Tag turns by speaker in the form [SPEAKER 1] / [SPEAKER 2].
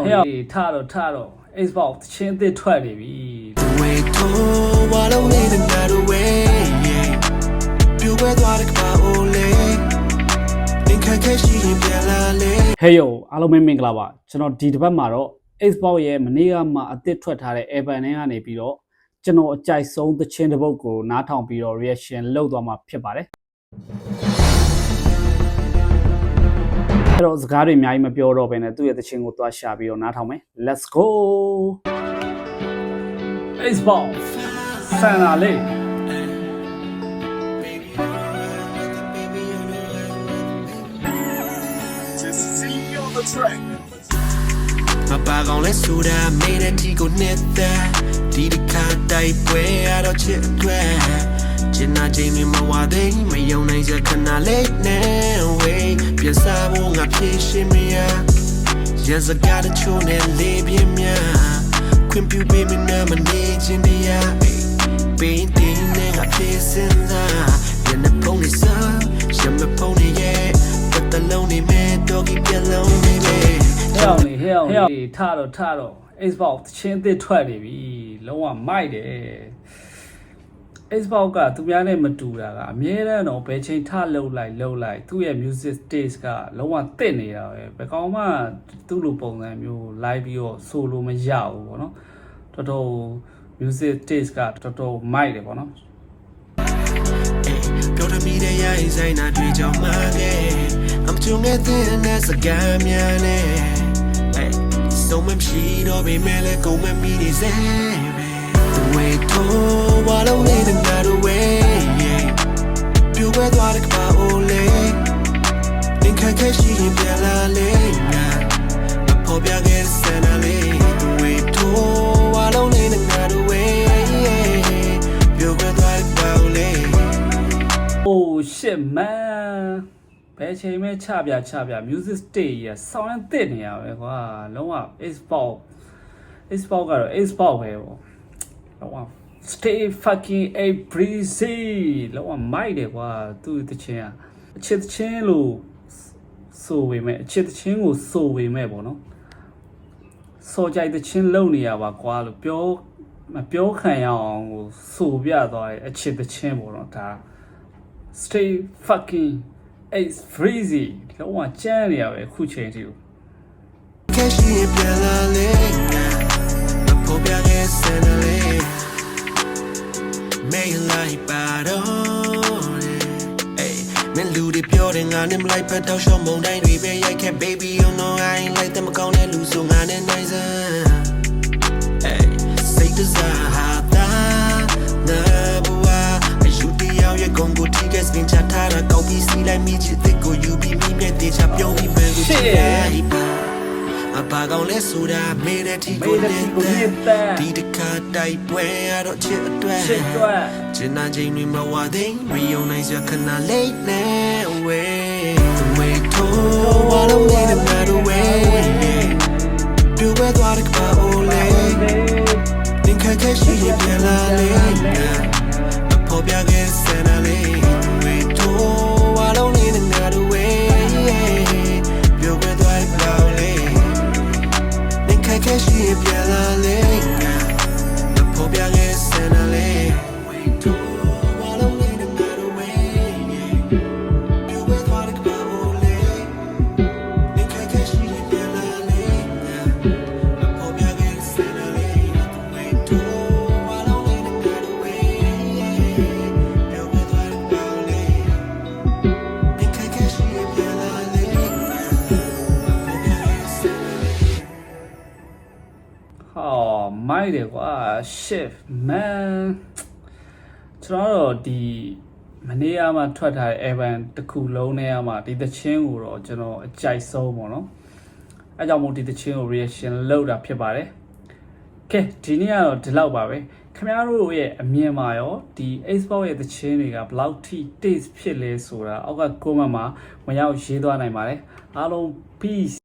[SPEAKER 1] ဟဲ့ထားတော့ Xbox ချင်းအစ်ထွက်နေပြီ
[SPEAKER 2] ဝေထိုးဝါလုံးလေးနဲ့ငါတို့ဝေပြူပွဲသွားတဲ့ကပါအိုလေးသင်ခက်ခဲရှိရင်ပြန်လာလေ
[SPEAKER 1] ဟဲ့ယောအားလုံးမင်္ဂလာပါကျွန်တော်ဒီတစ်ပတ်မှာတော့ Xbox ရဲ့မနေ့ကမှအစ်ထွက်ထားတဲ့ Evan နဲ့ကနေပြီးတော့ကျွန်တော်အကြိုက်ဆုံးသချင်းတစ်ပုဒ်ကိုနားထောင်ပြီးတော့ reaction လုပ်သွားမှာဖြစ်ပါတယ်အဲ့တော့စကားတွေအများကြီးမပြောတော့ဘဲနဲ့သူ့ရဲ့သချင်းကိုသွားရှာပြီးတော့နားထောင်မယ် Let's go Xbox ဆန်လာလေ
[SPEAKER 2] မပါကောင်းလဲဆိုတာမေးတဲ့ဒီကိုနေတဲ့ဒီတစ်ခါတိုက်ပွဲရတော့ချစ်အတွက်ချင်နာချိန်မဝါသိမယုံနိုင်စခဏလေးနဲ့ဝေးပြန်စားဖို့ငါဖြည့်ရှင်းမရရစကားတချို့နဲ့လေးပြင်းများခွင့်ပြုပေးမနာမနေခြင်းတရားပင်တင်းနဲ့ငါဖြည့်စင်သာပြန်တဲ့ပုံလေးစားရှမပုံလေးရဲ့တလုံးနေမဲ့တော့ကြည့်ပြလုံးနေမဲ့
[SPEAKER 1] ဟဲ့ထားတော့ Xbox ချင်းအစ်ထွက်နေပြီလုံးဝမိုက်တယ် Xbox ကသူများနဲ့မတူတာကအမြဲတမ်းတော့ဘယ်ချိန်ထလှုပ်လိုက်သူ့ရဲ့ music taste ကလုံးဝတစ်နေတာပဲဘယ်ကောင်မှသူ့လိုပုံစံမျိုး live ပြီးတော့ဆိုလို့မရဘူးပေါ့နော်တော်တော် music taste ကတော်တော်မိုက်တယ်ပေါ့နော်
[SPEAKER 2] ပြောတယ်မိတဲ့ရိုင်းဆိုင်နာတွေ့ကြောင်းမှာခဲ့အမချုံနေတဲ့နဲ့စကားများနဲ့ဆုံးမရှိတော့ပေမဲ့လည်းကုန်မမီနေစေဝေထိုးဝါလုံးလေးနဲ့ငါတို့ဝေပြူပွဲသွားတဲ့ကပါအိုလေးသင်ခက်ခဲရှိရင်ပြန်လာလေငါမဖော်ပြခဲ့စမ်းလေးဝေထိုးဝါလုံးလေးနဲ့ငါတို့ဝေပြူပွဲသွားတဲ့ကပါအိုလေး
[SPEAKER 1] Oh shit man ဘယ်ချိန်မဲ့ချပြ music stage ရဆောင်းရတဲ့နေရပဲကွာလုံးဝ Xbox ကတော့ Xbox ပဲပေါ့လုံးဝ stay fucking a breezy လုံးဝမိုက်တယ်ကွာသူ့တချင်းအချစ်တချင်းလို့ဆိုပေမဲ့အချစ်တချင်းကိုဆိုပေမဲ့ပေါ့နော်စော်ကြိုက်တချင်းလုံနေရပါကွာလို့မပြောခံရအောင်ကိုဆိုပြသွားတယ်အချစ်တချင်းပေါ့နော်ဒါ stay fucking it's freezy လုံးဝကြမ်းနေရပဲခုချိန်ထိကို
[SPEAKER 2] Cash in Pialale Mapobia Senale May like Badone Hey, men Ludi Pioring on him like Petal Show Monday, we may I can baby, you know I ain't like them account and lose on and nicer. Hey, say the Zahata Nabua, I shoot the out your Congo tickets, been chatara, copy see like me, go you be me, they chap your me, baby. အပါကောင်းလဲဆိုတာမေးတဲ့ဒီကိုနေတဲ့ဒီတစ်ခါတိုက်ပွဲရတော့ချစ်အတွက်ချင်နာချိန်တွေမဝသိမယုံနိုင်စခဏလေးနဲ့ဝေးထိုးဝါလုံးလေးနဲ့ငါတို့ဝေးပြူပွဲသွားတဲ့ကပါအိုလေးသင်ခက်ခဲရှိရင်ပြန်လာလေမဖော်ပြခဲ့စမ်းလေးဝေးထိုးဝါလုံးလေးနဲ့ငါတို့ဝေးပြူပွဲသွားတဲ့ကပါအိုလေးCash in Pialale Mapobia Senale to Wallow in the matter way You were what it was Cash in Pialale Mapobia Senale to Wallow in the matter way You were what it was Cash in Pialale
[SPEAKER 1] Oh, မိုက်တယ်ကွာ shit man ကျွန်တော်တော့ဒီမနေ့ကမှထွက်ထားတဲ့ Evan တစ်ခုလုံးနဲ့မှဒီသချင်းကိုတော့ကျွန်တော်အကြိုက်ဆုံးပေါ့နော်အဲကြောင့်မို့ဒီသချင်းကို reaction လုပ်တာဖြစ်ပါတယ်ကဲဒီနေ့ကတော့ဒီလောက်ပါပဲခင်ဗျားတို့ရဲ့အမြင်မှာရောဒီ Xbox ရဲ့သချင်းတွေကဘယ်လောက်ထိ taste ဖြစ်လဲဆိုတာအောက်က comment မှာဝင်ရောက်ရေးသွားနိုင်ပါတယ်အားလုံး peace